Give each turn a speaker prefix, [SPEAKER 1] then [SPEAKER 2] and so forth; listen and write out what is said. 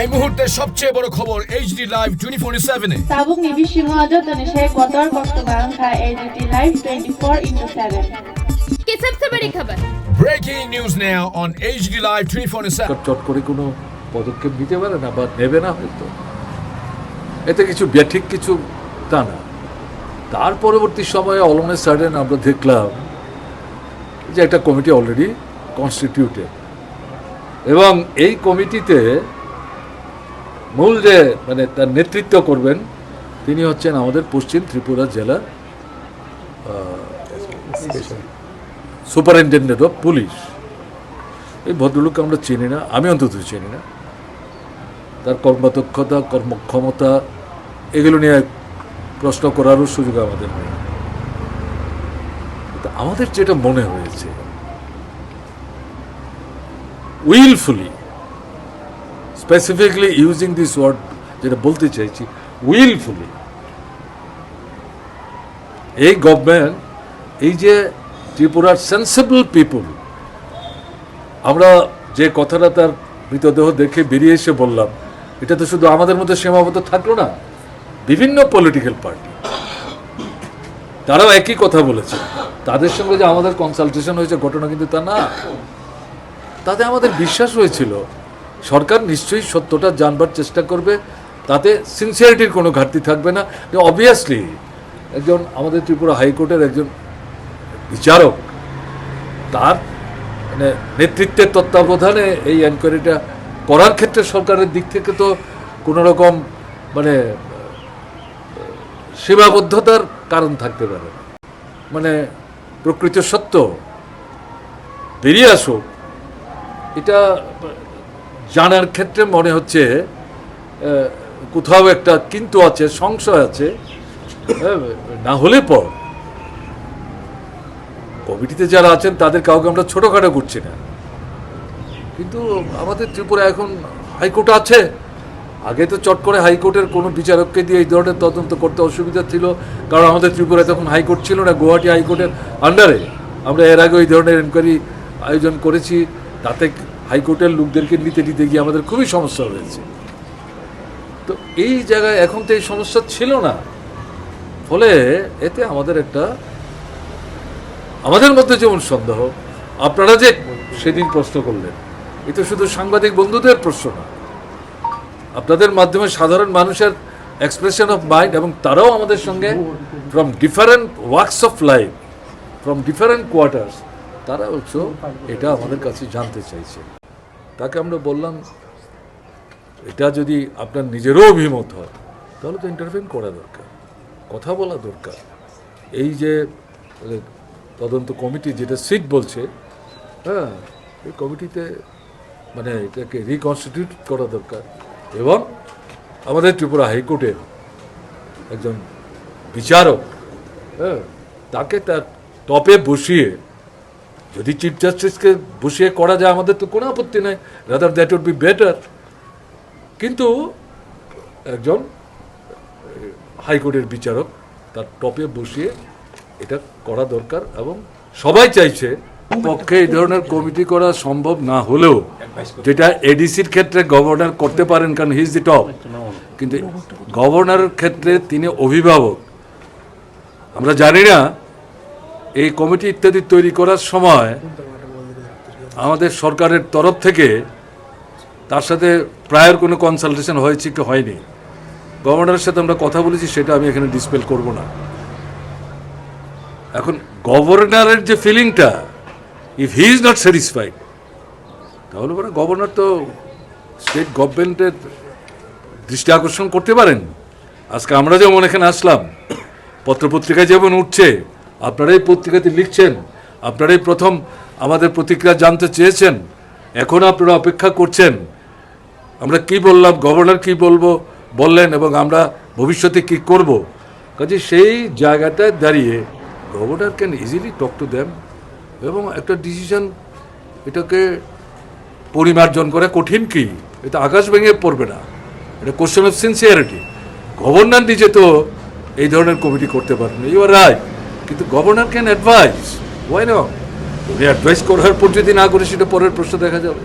[SPEAKER 1] এই মুহূর্তে সবচেয়ে বড় খবর এইচডি লাইভ 24/7 এ
[SPEAKER 2] Tabuk ni Bishingo Jotani Sheikh Kotor Kostogaran Kha AGT Live 24/7
[SPEAKER 3] की सबसे बड़ी खबर
[SPEAKER 1] breaking news now on HD live 24/7
[SPEAKER 4] চট করে কোনো পদক্ষেপ নিতে পারে না বা নেবে না হয়তো এতে কিছু ব্যাঠিক কিছু তা না। তার পরবর্তী সময়ে অলমে সাডেন আমরা দেখলাম যে একটা কমিটি অলরেডি কনস্টিটিউটেড এবং এই কমিটিতে মূল যে মানে তার নেতৃত্ব করবেন তিনি হচ্ছেন আমাদের পশ্চিম ত্রিপুরা জেলার সুপারিনটেন্ডেন্ট অফ পুলিশ। এই ভদ্রলোককে আমরা চিনি না, আমি অন্তত চিনি না। তার কর্মদক্ষতা কর্মক্ষমতা এগুলো নিয়ে প্রশ্ন করারও সুযোগ আমাদের নেই। আমাদের যেটা মনে হয়েছে উইলফুলি স্পেসিফিকলি ইউজিং দিস ওয়ার্ড যেটা বলতে চাইছি উইলফুলি এই গভর্নমেন্ট এই যে ত্রিপুরার সেন্সিবল পিপুল, আমরা যে কথাটা তার মৃতদেহ দেখে বেরিয়ে এসে বললাম এটা তো শুধু আমাদের মধ্যে সীমাবদ্ধ থাকলো না, বিভিন্ন পলিটিক্যাল পার্টি তারাও একই কথা বলেছে। তাদের সঙ্গে যে আমাদের কনসালটেশন হয়েছে ঘটনা কিন্তু তা না। তাতে আমাদের বিশ্বাস হয়েছিল সরকার নিশ্চয়ই সত্যটা জানবার চেষ্টা করবে, তাতে সিনসিয়ারিটির কোনো ঘাটতি থাকবে না। অবভিয়াসলি একজন আমাদের ত্রিপুরা হাইকোর্টের একজন বিচারক তার মানে নেতৃত্বের তত্ত্বাবধানে এই এনকোয়ারিটা করার ক্ষেত্রে সরকারের দিক থেকে তো কোনো রকম মানে সীমাবদ্ধতার কারণ থাকতে পারে, মানে প্রকৃত সত্য বেরিয়ে আসুক এটা জানার ক্ষেত্রে মনে হচ্ছে কোথাও একটা কিন্তু আছে, সংশয় আছে। না হলে পর কমিটিতে যারা আছেন তাদের কাউকে আমরা ছোটোখাটো করছি না, কিন্তু আমাদের ত্রিপুরা এখন হাইকোর্ট আছে। আগে তো চট করে হাইকোর্টের কোনো বিচারককে দিয়ে এই ধরনের তদন্ত করতে অসুবিধা ছিল, কারণ আমাদের ত্রিপুরায় তখন হাইকোর্ট ছিল না, গুয়াহাটি হাইকোর্টের আন্ডারে। আমরা এর আগে ওই ধরনের এনকোয়ারি আয়োজন করেছি, তাতে হাইকোর্টের লোকদেরকে নিতে গিয়ে আমাদের খুবই সমস্যা হয়েছে। তো এই জায়গায় এখন তো এই সমস্যা ছিল না, ফলে এতে আমাদের একটা আমাদের মধ্যে যেমন সন্দেহ, আপনারা যে সেদিন প্রশ্ন করলেন এটা শুধু সাংবাদিক বন্ধুদের প্রশ্ন না, আপনাদের মাধ্যমে সাধারণ মানুষের এক্সপ্রেশন অফ মাইন্ড, এবং তারাও আমাদের সঙ্গে from different works of life from different quarters তারা হচ্ছে এটা আমাদের কাছে জানতে চাইছে। তাকে আমরা বললাম এটা যদি আপনার নিজেরও অভিমত হয় তাহলে তো ইন্টারভেন করা দরকার, কথা বলা দরকার। এই যে তদন্ত কমিটি যেটা সিট বলছে, হ্যাঁ এই কমিটিতে মানে এটাকে রিকনস্টিটিউট করা দরকার, এবং আমাদের ত্রিপুরা হাইকোর্টের একজন বিচারক, হ্যাঁ তাকে তার টপে বসিয়ে যদি চিফ জাস্টিসকে বসিয়ে করা যায় আমাদের তো কোনো আপত্তি নেই, rather that would be better. কিন্তু একজন হাইকোর্টের বিচারক তার টপে বসিয়ে এটা করা দরকার, এবং সবাই চাইছে পক্ষে এই ধরনের কমিটি করা সম্ভব না হলেও যেটা এডিসির ক্ষেত্রে গভর্নর করতে পারেন, কারণ হি ইজ দি টপ, কিন্তু গভর্নরের ক্ষেত্রে তিনি অভিভাবক। আমরা জানি না এই কমিটি ইত্যাদি তৈরি করার সময় আমাদের সরকারের তরফ থেকে তার সাথে প্রায়র কোনো কনসালটেশন হয়েছে কি হয়নি। গভর্নরের সাথে আমরা কথা বলেছি, সেটা আমি এখানে ডিসপ্লে করব না। এখন গভর্নরের যে ফিলিংটা, if he is not satisfied তাহলে পরে গভর্নর তো স্টেট গভর্নমেন্টের দৃষ্টি আকর্ষণ করতে পারেন। আজকে আমরা যেমন এখানে আসলাম, পত্রপত্রিকায় যেমন উঠছে, আপনারাই পত্রিকাতে লিখছেন, আপনারাই প্রথম আমাদের প্রতিক্রিয়া জানতে চেয়েছেন, এখন আপনারা অপেক্ষা করছেন আমরা কি বললাম, গভর্নর কি বললেন, এবং আমরা ভবিষ্যতে কি করব। কাজে সেই জায়গাটায় দাঁড়িয়ে governor can easily talk to them এবং একটা ডিসিশন এটাকে পরিমার্জন করা কঠিন কি, এটা আকাশ ভেঙে পড়বে না, এটা কোশ্চেন অফ সিনসিয়ারিটি। গভর্নর নিজে তো এই ধরনের কমিটি করতে পারেন, ইউ আর রাইট, কিন্তু governor can advise, why not? উনি অ্যাডভাইস করার পর যদি না করে সেটা পরের প্রশ্ন দেখা যাবে।